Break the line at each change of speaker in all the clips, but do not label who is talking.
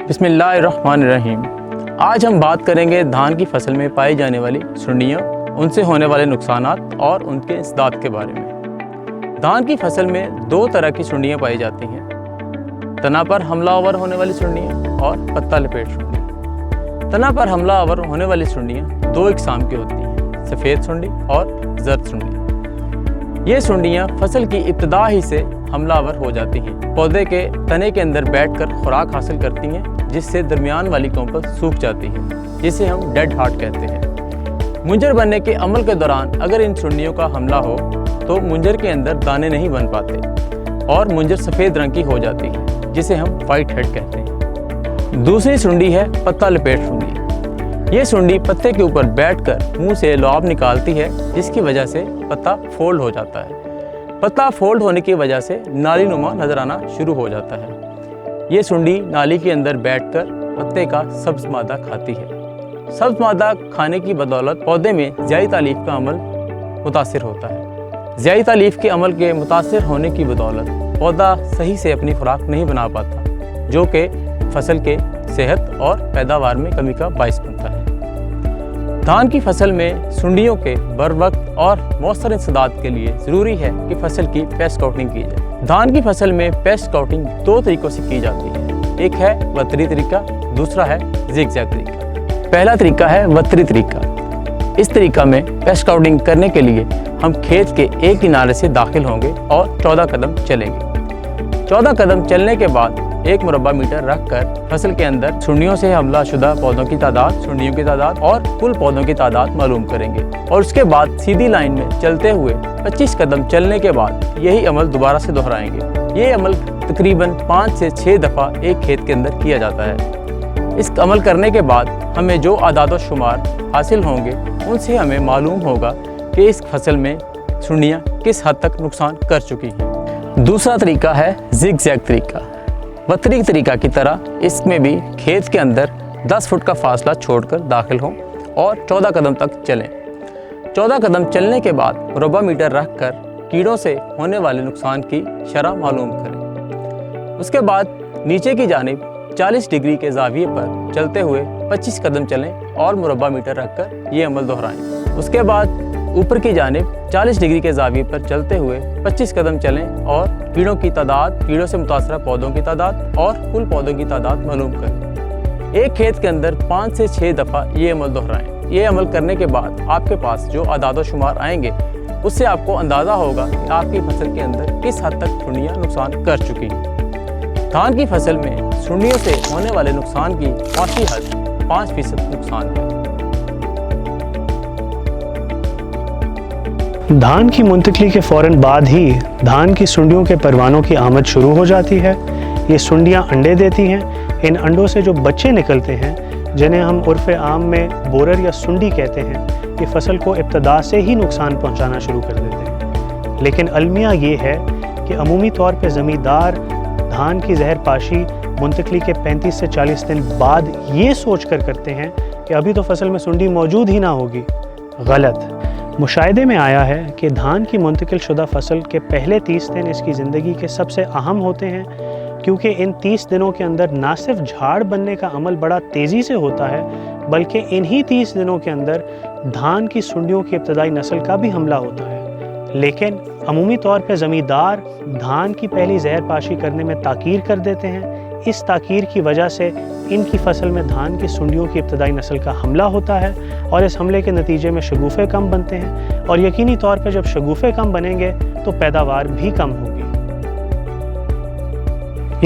बिस्मिल्लाहिर्रहमानिर्रहीम। आज हम बात करेंगे धान की फसल में पाई जाने वाली सुंडियों, उनसे होने वाले नुकसानात और उनके इंसदाद के बारे में। धान की फसल में दो तरह की सुंडियाँ पाई जाती हैं, तना पर हमलावर होने वाली सुंडियाँ और पत्ता लपेट सुंडी। तना पर हमलावर होने वाली सुंडियाँ दो इकसाम की होती हैं, सफ़ेद सुंडी और जर्द सुंडी। ये सुंडियाँ फसल की इब्तिदा ही से हमलावर हो जाती हैं, पौधे के तने के अंदर बैठकर खुराक हासिल करती हैं, जिससे दरमियान वाली कोंपल सूख जाती है, जिसे हम डेड हार्ट कहते हैं। मुंजर बनने के अमल के दौरान अगर इन सुंडियों का हमला हो तो मुंजर के अंदर दाने नहीं बन पाते और मुंजर सफ़ेद रंग की हो जाती है, जिसे हम वाइट हेड कहते हैं। दूसरी सुंडी है पत्ता लपेट सुंडी। ये सुंडी पत्ते के ऊपर बैठकर मुंह से लुआब निकालती है, जिसकी वजह से पत्ता फोल्ड हो जाता है। पत्ता फोल्ड होने की वजह से नाली नुमा नजर आना शुरू हो जाता है। ये सुंडी नाली के अंदर बैठकर पत्ते का सब्ज मादा खाती है। सब्ज मादा खाने की बदौलत पौधे में ज़ियाई तालीफ का अमल मुतासिर होता है। ज़ियाई तालीफ के अमल के मुतासिर होने की बदौलत पौधा सही से अपनी खुराक नहीं बना पाता, जो कि फसल के सेहत और पैदावार में कमी का बाइस बनता है। धान की फसल में सुंडियों के बर वक्त और मौसर इंसदाद के लिए ज़रूरी है कि फसल की पेस्ट काउटिंग की जाए। धान की फसल में पेस्ट काउटिंग दो तरीक़ों से की जाती है, एक है वतरी तरीका, दूसरा है ज़िगज़ैग तरीका। पहला तरीका है वतरी तरीका। इस तरीका में पेस्ट काउटिंग करने के लिए हम खेत के एक किनारे से दाखिल होंगे और 14 कदम चलेंगे। 14 कदम चलने के बाद 1 मुरब्बा मीटर रखकर फसल के अंदर सुंडियों से हमला शुदा पौधों की तादाद, सुंडियों की तादाद और कुल पौधों की तादाद मालूम करेंगे और उसके बाद सीधी लाइन में चलते हुए 25 कदम चलने के बाद यही अमल दोबारा से दोहराएंगे। ये अमल तकरीबन 5 से 6 दफ़ा एक खेत के अंदर किया जाता है। इस अमल करने के बाद हमें जो आदाद शुमार हासिल होंगे, उनसे हमें मालूम होगा कि इस फसल में सुंडियाँ किस हद तक नुकसान कर चुकी हैं। दूसरा तरीका है ज़िगज़ैग तरीका। वतरी तरीका की तरह इसमें भी खेत के अंदर 10 फुट का फासला छोड़कर दाखिल हों और 14 कदम तक चलें। 14 कदम चलने के बाद मुरब्बा मीटर रखकर कीड़ों से होने वाले नुकसान की शरह मालूम करें। उसके बाद नीचे की जानिब 40 डिग्री के ज़ाविये पर चलते हुए 25 कदम चलें और मुरब्बा मीटर रखकर ये अमल दोहराएं। उसके बाद ऊपर की जानिब 40 डिग्री के ज़ाविये पर चलते हुए 25 कदम चलें और कीड़ों की तादाद, कीड़ों से मुतासरा पौधों की तादाद और कुल पौधों की तादाद मालूम करें। एक खेत के अंदर 5 से 6 दफ़ा ये अमल दोहराएं। ये अमल करने के बाद आपके पास जो आदाद शुमार आएंगे, उससे आपको अंदाज़ा होगा कि आपकी फसल के अंदर किस हद तक सुंडियाँ नुकसान कर चुकी हैं। धान की फसल में सुंडियों से होने वाले नुकसान की काफ़ी हद 5% नुकसान है।
धान की मुंतकली के फ़ौरन बाद ही धान की सुंडियों के परवानों की आमद शुरू हो जाती है। ये सुंडियां अंडे देती हैं। इन अंडों से जो बच्चे निकलते हैं, जिन्हें हम उर्फ़ आम में बोरर या सुंडी कहते हैं, ये फसल को इब्तदा से ही नुकसान पहुंचाना शुरू कर देते हैं। लेकिन अलमिया ये है कि अमूमी तौर पे ज़मींदार धान की जहरपाशी मुंतकली के 35 से 40 दिन बाद ये सोच कर करते हैं कि अभी तो फसल में सुंडी मौजूद ही ना होगी। गलत। मुशाहिदे में आया है कि धान की मुंतकिल शुदा फसल के पहले 30 दिन इसकी ज़िंदगी के सबसे अहम होते हैं, क्योंकि इन 30 दिनों के अंदर ना सिर्फ झाड़ बनने का अमल बड़ा तेज़ी से होता है, बल्कि इन्हीं 30 दिनों के अंदर धान की सुंडियों की इब्तदाई नस्ल का भी हमला होता है। लेकिन अमूमी तौर पर ज़मींदार धान की पहली जहरपाशी करने में ताकीर कर देते हैं। इस ताकीर की वजह से इनकी फसल में धान की सुंडियों की इब्तदाई नस्ल का हमला होता है और इस हमले के नतीजे में शगुफ़े कम बनते हैं और यकीनी तौर पर जब शगुफ़े कम बनेंगे तो पैदावार भी कम होगी।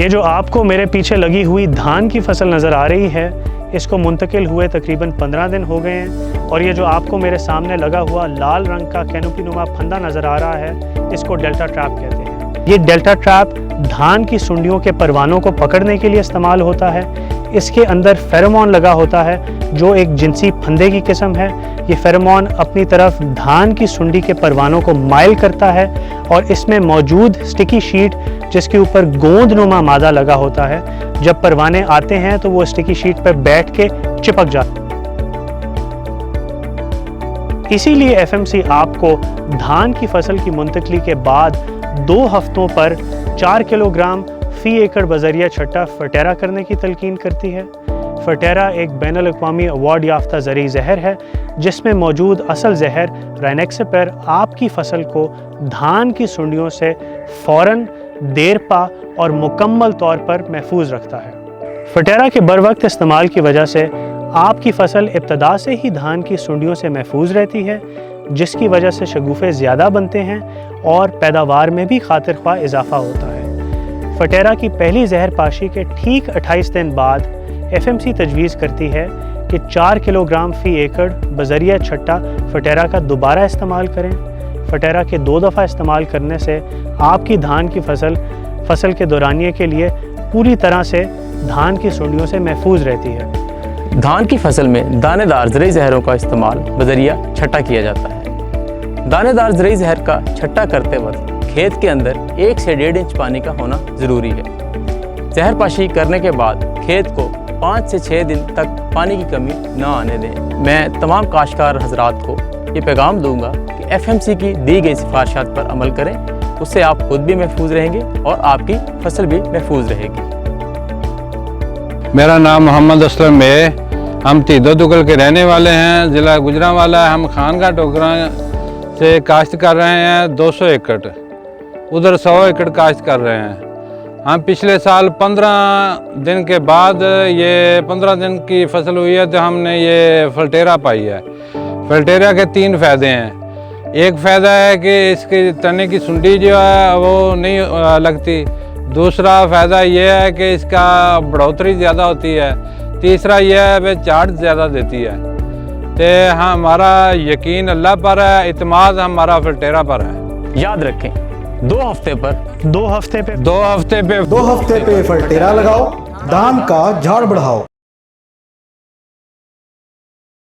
ये जो आपको मेरे पीछे लगी हुई धान की फसल नज़र आ रही है, इसको मुंतकिल हुए तकरीबन 15 दिन हो गए हैं और ये जो आपको मेरे सामने लगा हुआ लाल रंग का कैनोपी नुमा फंदा नज़र आ रहा है, इसको डेल्टा ट्रैप कहते हैं। ये डेल्टा ट्रैप धान की सुंडियों के परवानों को पकड़ने के लिए इस्तेमाल होता है। इसके अंदर फेरोमोन लगा होता है, जो एक जिनसी फंदे की किस्म है। ये फेरोमोन अपनी तरफ धान की सुंडी के परवानों को माइल करता है और इसमें मौजूद स्टिकी शीट, जिसके ऊपर गोंद नुमा मादा लगा होता है, जब परवाने आते हैं तो वो स्टिकी शीट पर बैठ के चिपक जाते हैं। इसीलिए एफएमसी आपको धान की फसल की मुंतकली के बाद 2 हफ्तों पर 4 किलोग्राम फ़ी एकड़ बज़रिया छट्टा फटेरा करने की तलकीन करती है। फटेरा एक बैनुल-अक़वामी अवार्ड याफ्ता ज़रूरी ज़हर है जिसमें मौजूद असल ज़हर राइनेक्सपेर आपकी फसल को धान की सुंडियों से फ़ौरन, देरपा और मुकम्मल तौर पर महफूज रखता है। फटेरा के बरवक्त इस्तेमाल की वजह से आपकी फसल इब्तदा से ही धान की सुंडियों से महफूज रहती है, जिसकी वजह से शगुफ़े ज़्यादा बनते हैं और पैदावार में भी खातिर ख्वाह इजाफ़ा होता है। फटेरा की पहली जहर पाशी के ठीक 28 दिन बाद FMC तजवीज़ करती है कि 4 किलोग्राम फ़ी एकड़ बज़रिया छट्टा फटेरा का दोबारा इस्तेमाल करें। फटेरा के 2 दफ़ा इस्तेमाल करने से आपकी धान की फसल के दौरानिए के लिए पूरी तरह से धान की सुंडियों से महफूज रहती है।
धान की फसल में दानेदार ज़रूरी ज़हरों का इस्तेमाल बज़रिया छट्टा किया जाता है। दानेदार ज़रूरी ज़हर का छट्टा करते वक्त खेत के अंदर 1 से 1.5 इंच पानी का होना ज़रूरी है। ज़हर पाशी करने के बाद खेत को 5 से 6 दिन तक पानी की कमी न आने दें। मैं तमाम काश्तकार हजरात को ये पैगाम दूंगा कि FMC की दी गई सिफारिशात पर अमल करें, उससे आप खुद भी महफूज रहेंगे और आपकी फसल भी महफूज रहेगी।
मेरा नाम मोहम्मद असलम है। हम तीदो दुगल के रहने वाले हैं, ज़िला गुजरांवाला। हम खानगा टोकरा से काश्त कर रहे हैं 200 एकड़, उधर 100 एकड़ काश्त कर रहे हैं। हम पिछले साल 15 दिन के बाद, ये 15 दिन की फसल हुई है तो हमने ये फलटेरा पाई है। फलटेरा के 3 फ़ायदे हैं। एक फ़ायदा है कि इसके तने की सुंडी जो है वो नहीं लगती। दूसरा फ़ायदा ये है कि इसका बढ़ोतरी ज़्यादा होती है। तीसरा ये है वे चाट ज़्यादा देती है। तो हमारा यकीन अल्लाह पर है, इत्माद हमारा फलटेरा पर है।
याद रखें, 2 हफ्ते पे
फलटेरा लगाओ, धान का झाड़ बढ़ाओ।